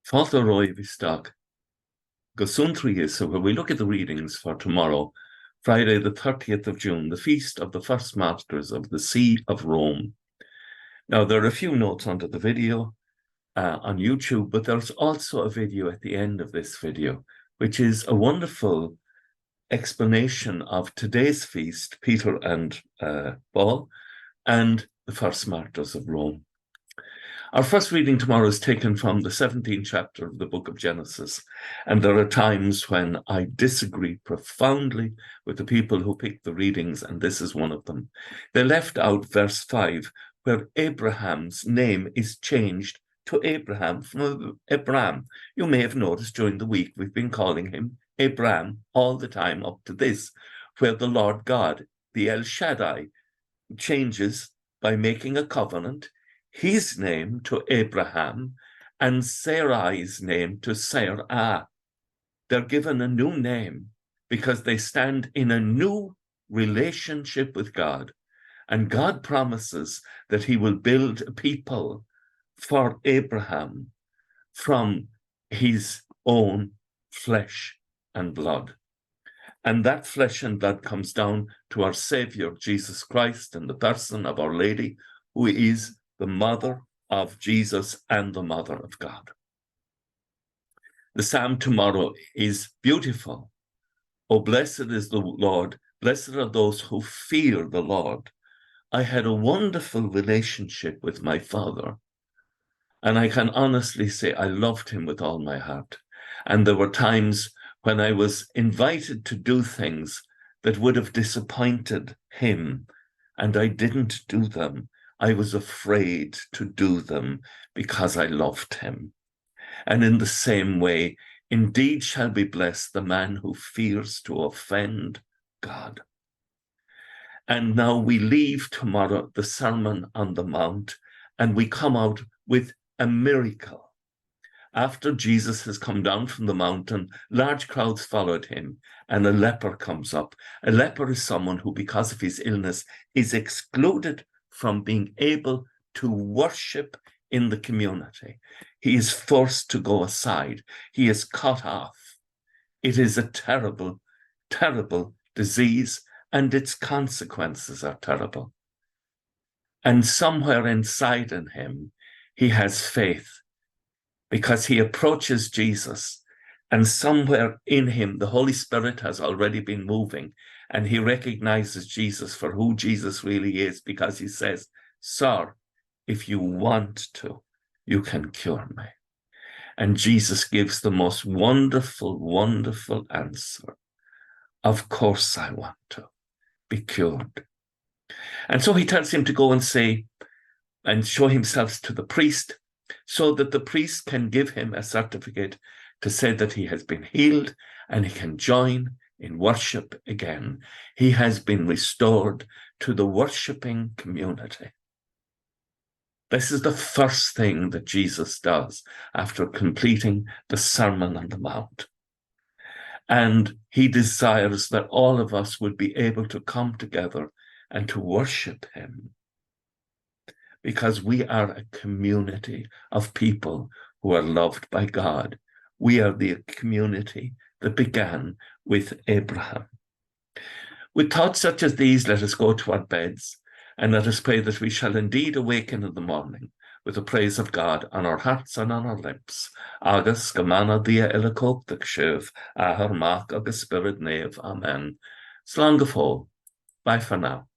Folklore Vistag, Suantraí Íosa, where we look at the readings for tomorrow, Friday the 30th of June, the feast of the first Martyrs of the See of Rome. Now, there are a few notes under the video on YouTube, but there's also a video at the end of this video, which is a wonderful explanation of today's feast, Peter and Paul, and the first Martyrs of Rome. Our first reading tomorrow is taken from the 17th chapter of the book of Genesis, and there are times when I disagree profoundly with the people who pick the readings, and this is one of them. They left out verse 5, where Abraham's name is changed to Abraham from Abraham. You may have noticed during the week we've been calling him Abraham all the time up to this, where the Lord God, the El Shaddai, changes by making a covenant, his name to Abraham and Sarai's name to Sarah. They're given a new name because they stand in a new relationship with God. And God promises that he will build a people for Abraham from his own flesh and blood. And that flesh and blood comes down to our Savior, Jesus Christ, in the person of Our Lady, who is the mother of Jesus and the mother of God. The psalm tomorrow is beautiful. Oh, blessed is the Lord. Blessed are those who fear the Lord. I had a wonderful relationship with my father, and I can honestly say I loved him with all my heart. And there were times when I was invited to do things that would have disappointed him, and I didn't do them. I was afraid to do them because I loved him. And in the same way, indeed shall be blessed the man who fears to offend God. And now we leave tomorrow the Sermon on the Mount, and we come out with a miracle. After Jesus has come down from the mountain, large crowds followed him, and a leper comes up. A leper is someone who, because of his illness, is excluded from being able to worship in the community. He is forced to go aside. He is cut off. It is a terrible, terrible disease, and its consequences are terrible. And somewhere inside in him, he has faith, because he approaches Jesus, and somewhere in him, the Holy Spirit has already been moving, and he recognizes Jesus for who Jesus really is, because he says, "Sir, if you want to, you can cure me." And Jesus gives the most wonderful, wonderful answer. Of course I want to be cured. And so he tells him to go and say, and show himself to the priest, so that the priest can give him a certificate to say that he has been healed and he can join in worship again. He has been restored to the worshipping community. This is the first thing that Jesus does after completing the Sermon on the Mount. And he desires that all of us would be able to come together and to worship him, because we are a community of people who are loved by God. We are the community that began with Abraham. With thoughts such as these, let us go to our beds, and let us pray that we shall indeed awaken in the morning with the praise of God on our hearts and on our lips. Agus gemana dia ilakop the kshiv, ahar mak agus spirit nave. Amen. Slán go fóill. Bye for now.